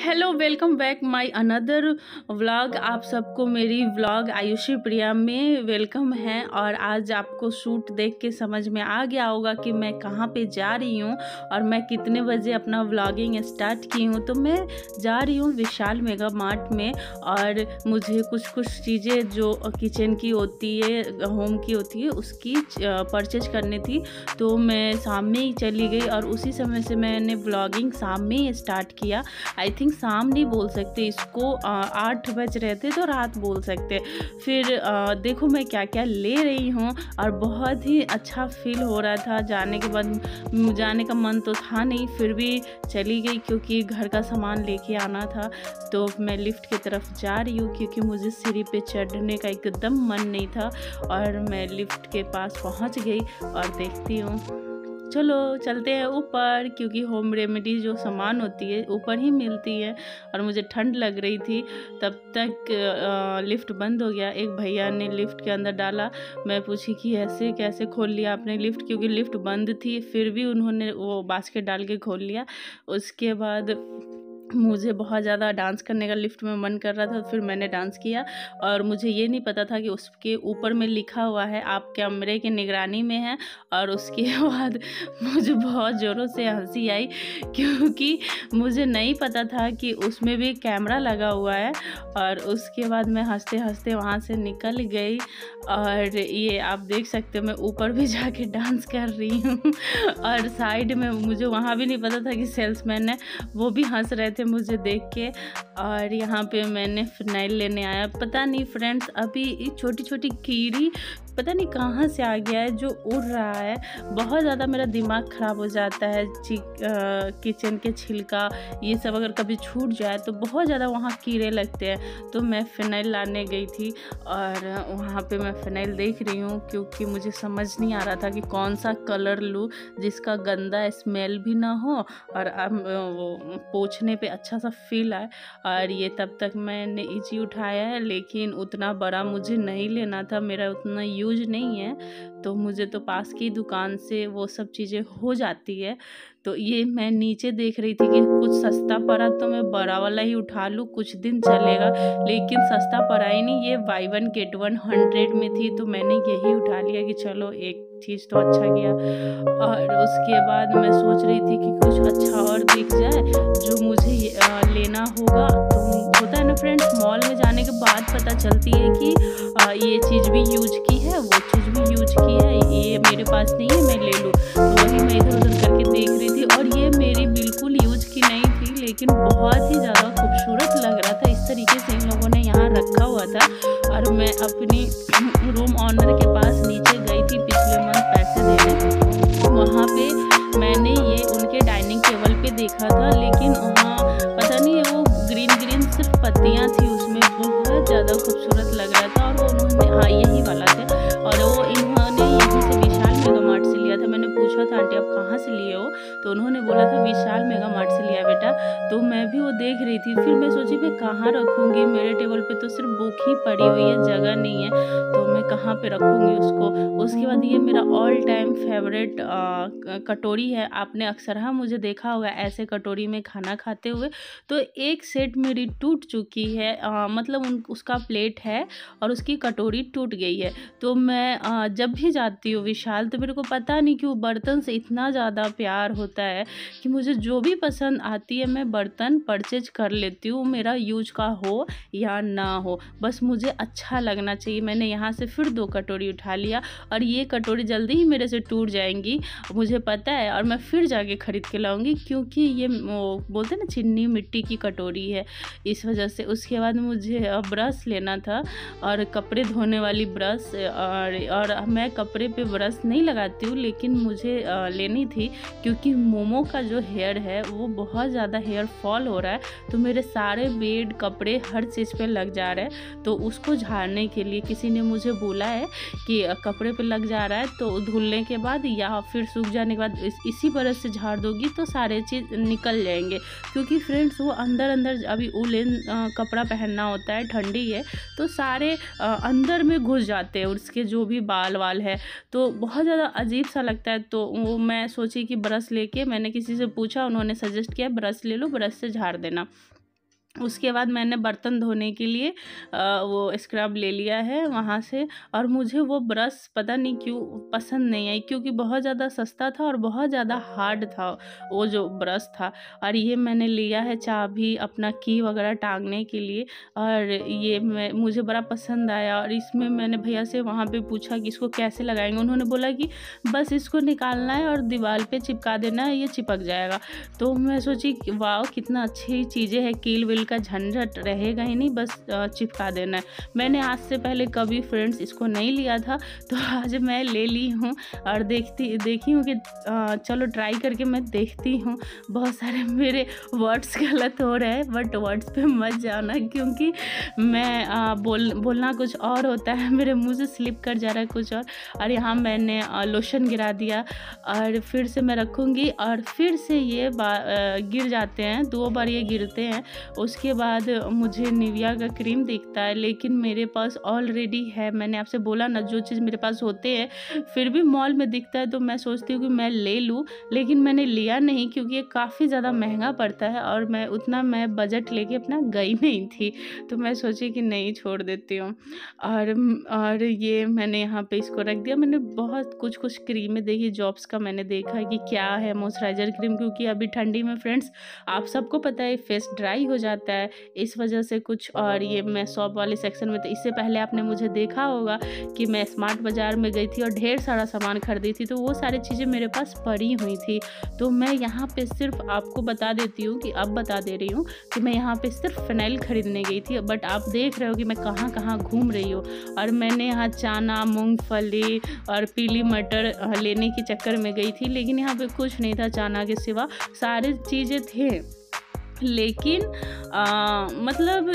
Hello, welcome back my another vlog. आप सबको मेरी व्लॉग आयुषी प्रिया में वेलकम है। और आज आपको शूट देख के समझ में आ गया होगा कि मैं कहाँ पे जा रही हूँ और मैं कितने बजे अपना व्लॉगिंग स्टार्ट की हूँ। तो मैं जा रही हूँ विशाल मेगा मार्ट में और मुझे कुछ चीज़ें जो किचन की होती है, होम की होती है, उसकी परचेज करनी थी। तो मैं शाम में ही चली गई और उसी समय से मैंने व्लॉगिंग शाम में ही स्टार्ट किया। आई थिंक शाम नहीं बोल सकते इसको, 8 बज रहे थे तो रात बोल सकते। फिर देखो मैं क्या क्या ले रही हूँ और बहुत ही अच्छा फील हो रहा था। जाने के बाद जाने का मन तो था नहीं, फिर भी चली गई क्योंकि घर का सामान लेके आना था। तो मैं लिफ्ट की तरफ जा रही हूँ क्योंकि मुझे सीढ़ी पे चढ़ने का एकदम मन नहीं था। और मैं लिफ्ट के पास पहुँच गई और देखती हूँ, चलो चलते हैं ऊपर, क्योंकि होम रेमेडी जो सामान होती है ऊपर ही मिलती है। और मुझे ठंड लग रही थी, तब तक लिफ्ट बंद हो गया। एक भैया ने लिफ्ट के अंदर डाला। मैं पूछी कि ऐसे कैसे खोल लिया आपने लिफ्ट, क्योंकि लिफ्ट बंद थी। फिर भी उन्होंने वो बास्केट डाल के खोल लिया। उसके बाद मुझे बहुत ज़्यादा डांस करने का लिफ्ट में मन कर रहा था, फिर मैंने डांस किया। और मुझे ये नहीं पता था कि उसके ऊपर में लिखा हुआ है आप कैमरे की निगरानी में हैं। और उसके बाद मुझे बहुत ज़ोरों से हंसी आई क्योंकि मुझे नहीं पता था कि उसमें भी कैमरा लगा हुआ है। और उसके बाद मैं हंसते हंसते वहाँ से निकल गई। और ये आप देख सकते हो मैं ऊपर भी जाके डांस कर रही हूँ। और साइड में मुझे वहाँ भी नहीं पता था कि सेल्समैन है, वो भी हंस रहे थे मुझे देख के। और यहाँ पे मैंने फिनाइल लेने आया। पता नहीं फ्रेंड्स, अभी छोटी छोटी कीड़ी पता नहीं कहाँ से आ गया है जो उड़ रहा है। बहुत ज़्यादा मेरा दिमाग ख़राब हो जाता है। किचन के छिलका ये सब अगर कभी छूट जाए तो बहुत ज़्यादा वहाँ कीड़े लगते हैं। तो मैं फ़िनाइल लाने गई थी और वहाँ पे मैं फ़िनाइल देख रही हूँ क्योंकि मुझे समझ नहीं आ रहा था कि कौन सा कलर लूँ जिसका गंदा स्मेल भी ना हो और वो पोंछने पे अच्छा सा फील आए। और ये तब तक मैंने इजी उठाया है, लेकिन उतना बड़ा मुझे नहीं लेना था, मेरा उतना यूज नहीं है। तो मुझे तो पास की दुकान से वो सब चीज़ें हो जाती है। तो ये मैं नीचे देख रही थी कि कुछ सस्ता पड़ा तो मैं बड़ा वाला ही उठा लूँ, कुछ दिन चलेगा। लेकिन सस्ता पड़ा ही नहीं, ये बाई 1 गेट 1 100 में थी। तो मैंने यही उठा लिया कि चलो एक चीज़ तो अच्छा गया। और उसके बाद मैं सोच रही थी कि कुछ अच्छा और दिख जाए जो मुझे लेना होगा। तो होता है ना फ्रेंड्स, मॉल में जाने के बाद पता चलती है कि ये चीज़ भी यूज की है, वो चीज़ भी यूज की है, ये मेरे पास नहीं है मैं ले लूँ। तो वही मैं इधर उधर करके देख रही थी और ये मेरी बिल्कुल यूज की नहीं थी, लेकिन बहुत ही ज़्यादा खूबसूरत लग रहा था। इस तरीके से इन लोगों ने यहाँ रखा हुआ था। और मैं अपनी रूम ऑनर के पास नीचे गई थी पिछले मंथ पैसे देने। वहाँ पे मैंने ये उनके डाइनिंग टेबल पे देखा था, लेकिन वहाँ पता नहीं वो ग्रीन ग्रीन सिर्फ पत्तियाँ थी, उसमें बहुत ज़्यादा खूबसूरत लग रहा था। और वो उन्होंने, हाँ यही वाला थे, और वो इन्होंने यहीं से विशाल मेगा मार्ट से लिया था। मैंने पूछा था आंटी आप कहाँ से लिए हो, तो उन्होंने बोला था विशाल मेगा मार्ट से लिया बेटा। तो मैं भी वो देख रही थी, फिर मैं सोची मैं कहाँ रखूँगी, मेरे टेबल पे तो सिर्फ बुक ही पड़ी हुई है, जगह नहीं है, तो मैं कहाँ पे रखूँगी उसको। उसके बाद ये मेरा ऑल टाइम फेवरेट कटोरी है। आपने अक्सर हाँ मुझे देखा होगा ऐसे कटोरी में खाना खाते हुए। तो एक सेट मेरी टूट चुकी है, मतलब उसका प्लेट है और उसकी कटोरी टूट गई है। तो मैं जब भी जाती हूँ विशाल, तो मेरे को पता नहीं क्यों बर्तन से इतना ज़्यादा प्यार होता है कि मुझे जो भी पसंद आती है मैं बर्तन परचेज कर लेती हूँ, मेरा यूज का हो या ना हो, बस मुझे अच्छा लगना चाहिए। मैंने यहाँ से फिर 2 कटोरी उठा लिया और ये कटोरी जल्दी ही मेरे से टूट जाएंगी मुझे पता है, और मैं फिर जाके ख़रीद के लाऊंगी क्योंकि ये वो बोलते हैं ना चिन्नी मिट्टी की कटोरी है, इस वजह से। उसके बाद मुझे ब्रश लेना था और कपड़े धोने वाली ब्रश, और मैं कपड़े पे ब्रश नहीं लगाती हूँ, लेकिन मुझे लेनी थी क्योंकि मोमो का जो हेयर है वो बहुत ज़्यादा हेयर फॉल हो रहा है। तो मेरे सारे बेड कपड़े हर चीज़ पे लग जा रहे हैं। तो उसको झाड़ने के लिए किसी ने मुझे बोला है कि कपड़े पे लग जा रहा है तो धुलने के बाद या फिर सूख जाने के बाद इसी ब्रश से झाड़ दोगी तो सारे चीज़ निकल जाएंगे। क्योंकि फ्रेंड्स वो अंदर अंदर अभी उलेन कपड़ा पहनना होता है, ठंडी है, तो सारे अंदर में घुस जाते हैं उसके जो भी बाल वाल है, तो बहुत ज़्यादा अजीब सा लगता है। तो वो मैं सोची कि ब्रश लेके, मैंने किसी से पूछा, उन्होंने सजेस्ट किया ब्रश ले लो, ब्रश से झाड़ देना। उसके बाद मैंने बर्तन धोने के लिए वो स्क्रब ले लिया है वहाँ से। और मुझे वो ब्रश पता नहीं क्यों पसंद नहीं आई, क्योंकि बहुत ज़्यादा सस्ता था और बहुत ज़्यादा हार्ड था वो जो ब्रश था। और ये मैंने लिया है चाबी अपना की वगैरह टांगने के लिए, और ये मुझे बड़ा पसंद आया। और इसमें मैंने भैया से वहाँ पे पूछा कि इसको कैसे लगाएंगे। उन्होंने बोला कि बस इसको निकालना है और दीवार पे चिपका देना है, ये चिपक जाएगा। तो मैं सोची कि वाह कितना अच्छी चीज़ें हैं, कील विल का झंझट रहेगा ही नहीं, बस चिपका देना है। मैंने आज से पहले कभी फ्रेंड्स इसको नहीं लिया था, तो आज मैं ले ली हूँ और देखी हूँ कि चलो ट्राई करके मैं देखती हूँ। बहुत सारे मेरे वर्ड्स गलत हो रहे हैं, बट वर्ड्स पे मत जाना, क्योंकि मैं बोलना कुछ और होता है, मेरे मुंह से स्लिप कर जा रहा है कुछ और यहाँ मैंने लोशन गिरा दिया और फिर से मैं रखूँगी और फिर से ये गिर जाते हैं, 2 बार ये गिरते हैं। उसके बाद मुझे निविया का क्रीम दिखता है, लेकिन मेरे पास ऑलरेडी है। मैंने आपसे बोला ना, जो चीज़ मेरे पास होते हैं फिर भी मॉल में दिखता है तो मैं सोचती हूँ कि मैं ले लूँ, लेकिन मैंने लिया नहीं क्योंकि ये काफ़ी ज़्यादा महंगा पड़ता है और मैं बजट लेके अपना गई नहीं थी, तो मैं सोची कि नहीं, छोड़ देती हूँ। और ये मैंने यहाँ पे इसको रख दिया। मैंने बहुत कुछ क्रीमें देखी, जॉब्स का मैंने देखा कि क्या है मॉइस्चराइज़र क्रीम, क्योंकि अभी ठंडी में फ्रेंड्स आप सबको पता है फेस ड्राई हो जाता है इस वजह से कुछ। और ये मैं शॉप वाले सेक्शन में, तो इससे पहले आपने मुझे देखा होगा कि मैं स्मार्ट बाज़ार में गई थी और ढेर सारा सामान खरीदी थी, तो वो सारी चीज़ें मेरे पास पड़ी हुई थी। तो मैं यहाँ पे सिर्फ आपको बता देती हूँ कि अब बता दे रही हूँ कि मैं यहाँ पे सिर्फ फिनाइल खरीदने गई थी, बट आप देख रहे हो कि मैं कहाँ कहाँ घूम रही हूँ। और मैंने यहाँ चना, मूंगफली और पीली मटर लेने के चक्कर में गई थी, लेकिन यहाँ पे कुछ नहीं था चना के सिवा, सारी चीज़ें थे, लेकिन मतलब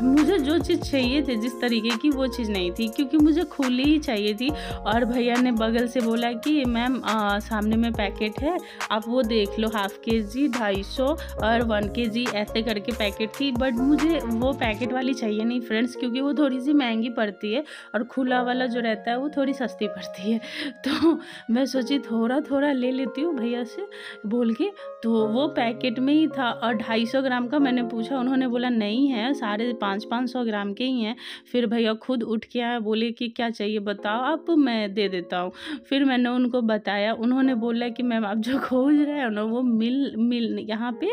मुझे जो चीज़ चाहिए थी जिस तरीके की, वो चीज़ नहीं थी, क्योंकि मुझे खुली ही चाहिए थी। और भैया ने बगल से बोला कि मैम सामने में पैकेट है, आप वो देख लो, हाफ केजी, 250 और 1 केजी ऐसे करके पैकेट थी। बट मुझे वो पैकेट वाली चाहिए नहीं फ्रेंड्स, क्योंकि वो थोड़ी सी महंगी पड़ती है और खुला वाला जो रहता है वो थोड़ी सस्ती पड़ती है। तो मैं सोची थोड़ा थोड़ा ले लेती हूँ भैया से बोल के, तो वो पैकेट में ही था। और 250 ग्राम का मैंने पूछा, उन्होंने बोला नहीं है, 550 ग्राम के ही हैं। फिर भैया खुद उठ के आए, बोले कि क्या चाहिए बताओ आप, मैं दे देता हूँ। फिर मैंने उनको बताया, उन्होंने बोला कि मैम आप जो खोज रहे हो ना वो मिल यहाँ पे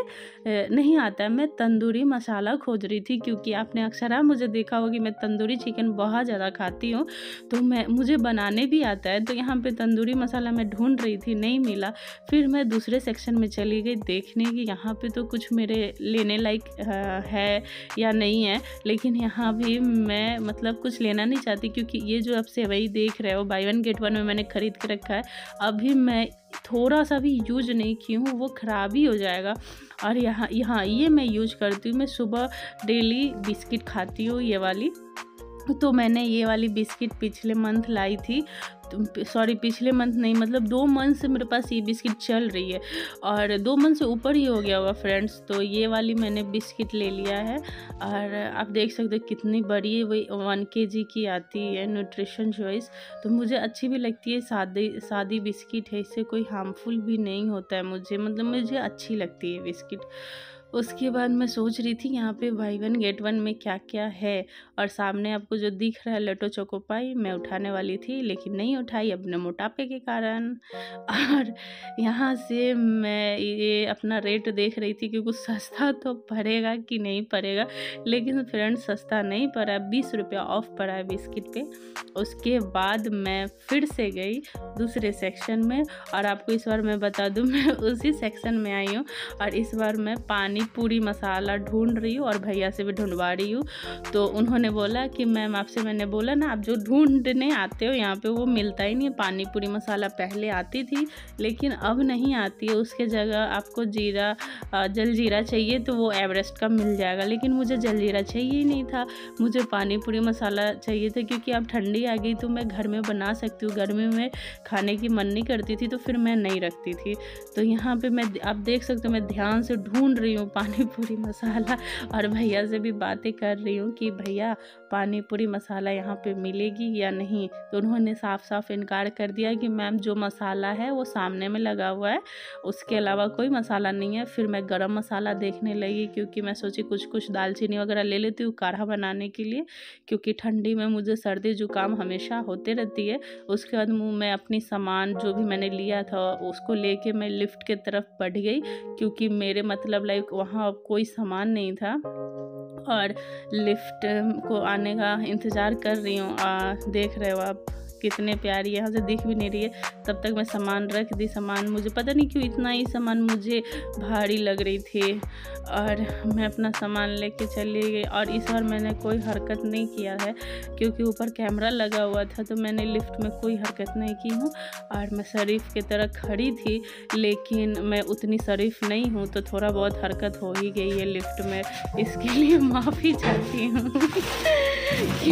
नहीं आता है। मैं तंदूरी मसाला खोज रही थी, क्योंकि आपने अक्सर मुझे देखा होगा कि मैं तंदूरी चिकन बहुत ज़्यादा खाती हूँ, तो मुझे बनाने भी आता है। तो यहाँ पे तंदूरी मसाला मैं ढूंढ रही थी, नहीं मिला। फिर मैं दूसरे सेक्शन में चली गई देखने की यहाँ पे तो कुछ मेरे लेने लायक है या नहीं है, लेकिन यहाँ भी मैं मतलब कुछ लेना नहीं चाहती, क्योंकि ये जो आप सेवई देख रहे हो बाय 1 गेट 1 में मैंने ख़रीद के रखा है, अभी मैं थोड़ा सा भी यूज नहीं की हूँ, वो ख़राब ही हो जाएगा। और यहाँ ये मैं यूज करती हूँ, मैं सुबह डेली बिस्किट खाती हूँ ये वाली। तो मैंने ये वाली बिस्किट पिछले मंथ लाई थी, सॉरी पिछले मंथ नहीं, मतलब 2 मंथ से मेरे पास ये बिस्किट चल रही है और 2 मंथ से ऊपर ही हो गया होगा फ्रेंड्स। तो ये वाली मैंने बिस्किट ले लिया है और आप देख सकते हो कितनी बड़ी है, वही 1 केजी की आती है, न्यूट्रिशन चॉइस। तो मुझे अच्छी भी लगती है, सादी बिस्किट है, इससे कोई हार्मफुल भी नहीं होता है मुझे अच्छी लगती है बिस्किट। उसके बाद मैं सोच रही थी यहाँ पे बाय 1 गेट 1 में क्या क्या है, और सामने आपको जो दिख रहा है लट्टो चोको पाई, मैं उठाने वाली थी लेकिन नहीं उठाई अपने मोटापे के कारण। और यहाँ से मैं ये अपना रेट देख रही थी कि कुछ सस्ता तो पड़ेगा कि नहीं पड़ेगा, लेकिन फ्रेंड्स सस्ता नहीं पड़ा, 20 रुपया ऑफ पड़ा है बिस्किट पे। उसके बाद मैं फिर से गई दूसरे सेक्शन में, और आपको इस बार मैं बता दूँ मैं उसी सेक्शन में आई हूँ, और इस बार मैं पानी पूरी मसाला ढूंढ रही हूँ और भैया से भी ढूंढवा रही हूँ। तो उन्होंने बोला कि मैम आपसे, मैंने बोला ना आप जो ढूंढने आते हो यहाँ पे वो मिलता ही नहीं है। पानी पूरी मसाला पहले आती थी लेकिन अब नहीं आती है, उसके जगह आपको जलजीरा चाहिए तो वो एवरेस्ट का मिल जाएगा, लेकिन मुझे जलजीरा चाहिए ही नहीं था, मुझे पानी पूरी मसाला चाहिए था, क्योंकि अब ठंडी आ गई तो मैं घर में बना सकती हूँ, गर्मी में खाने की मन नहीं करती थी तो फिर मैं नहीं रखती थी। तो यहाँ पे आप देख सकते हो मैं ध्यान से ढूंढ रही हूँ हूँ पानी पूरी मसाला, और भैया से भी बातें कर रही हूँ कि भैया पानी पूरी मसाला यहाँ पे मिलेगी या नहीं। तो उन्होंने साफ साफ इनकार कर दिया कि मैम जो मसाला है वो सामने में लगा हुआ है, उसके अलावा कोई मसाला नहीं है। फिर मैं गरम मसाला देखने लगी, क्योंकि मैं सोची कुछ दालचीनी वगैरह ले लेती हूँ काढ़ा बनाने के लिए, क्योंकि ठंडी में मुझे सर्दी जुकाम हमेशा होते रहती है। उसके बाद मैं अपनी सामान जो भी मैंने लिया था उसको लेके मैं लिफ्ट के तरफ बढ़ गई, क्योंकि मेरे मतलब लाइक वहाँ कोई सामान नहीं था और लिफ्ट को आने का इंतज़ार कर रही हूँ। देख रहे हो आप कितने प्यारी, यहाँ से दिख भी नहीं रही है। तब तक मैं सामान रख दी। सामान मुझे पता नहीं क्यों इतना ही सामान मुझे भारी लग रही थी, और मैं अपना सामान लेके चली गई। और इस बार मैंने कोई हरकत नहीं किया है, क्योंकि ऊपर कैमरा लगा हुआ था, तो मैंने लिफ्ट में कोई हरकत नहीं की हूँ। और मैं शरीफ की तरह खड़ी थी, लेकिन मैं उतनी शरीफ नहीं हूँ, तो थोड़ा बहुत हरकत हो ही गई है लिफ्ट में। इसके लिए माफ़ी चाहती हूँ कि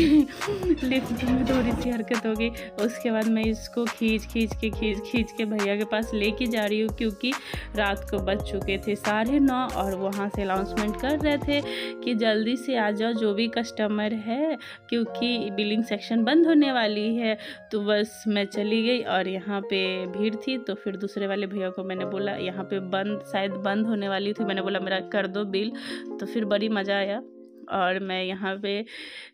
लिफ्ट में थोड़ी सी हरकत हो गई। उसके बाद मैं इसको खींच के भैया के पास लेके जा रही हूँ, क्योंकि रात को बज चुके थे 9:30 और वहाँ से अनाउंसमेंट कर रहे थे कि जल्दी से आ जाओ जो भी कस्टमर है, क्योंकि बिलिंग सेक्शन बंद होने वाली है। तो बस मैं चली गई और यहाँ पे भीड़ थी, तो फिर दूसरे वाले भैया को मैंने बोला यहाँ पे शायद बंद होने वाली थी, मैंने बोला मेरा कर दो बिल। तो फिर बड़ी मज़ा आया और मैं यहाँ पे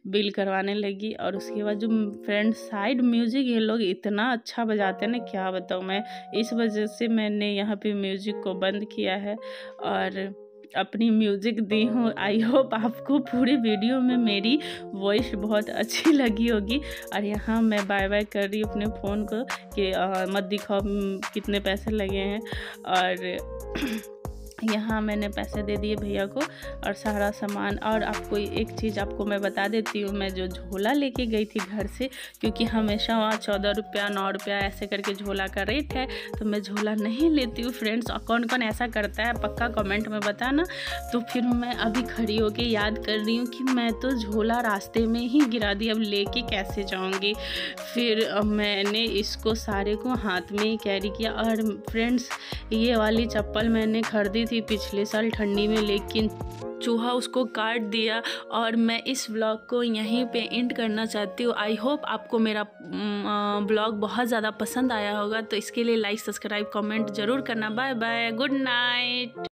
बिल करवाने लगी। और उसके बाद जो फ्रेंड साइड म्यूज़िक ये लोग इतना अच्छा बजाते हैं ना, क्या बताऊँ मैं। इस वजह से मैंने यहाँ पे म्यूज़िक को बंद किया है और अपनी म्यूज़िक दी हूँ। आई होप आपको पूरे वीडियो में मेरी वॉइस बहुत अच्छी लगी होगी। और यहाँ मैं बाय बाय कर रही हूँ अपने फ़ोन को कि मत दिखाओ कितने पैसे लगे हैं। और यहाँ मैंने पैसे दे दिए भैया को और सारा सामान। और आपको एक चीज़ आपको मैं बता देती हूँ, मैं जो झोला लेके गई थी घर से, क्योंकि हमेशा वहाँ 14 रुपया 9 रुपया ऐसे करके झोला का रेट है, तो मैं झोला नहीं लेती हूँ फ्रेंड्स। और कौन कौन ऐसा करता है पक्का कमेंट में बताना। तो फिर मैं अभी खड़ी होके याद कर रही हूँ कि मैं तो झोला रास्ते में ही गिरा दी, अब लेके कैसे जाऊँगी। फिर मैंने इसको सारे को हाथ में ही कैरी किया। और फ्रेंड्स ये वाली चप्पल मैंने खरीदी थी पिछले साल ठंडी में, लेकिन चूहा उसको काट दिया। और मैं इस ब्लॉग को यहीं पे एंड करना चाहती हूँ। आई होप आपको मेरा ब्लॉग बहुत ज़्यादा पसंद आया होगा, तो इसके लिए लाइक सब्सक्राइब कमेंट ज़रूर करना। Bye bye, good night.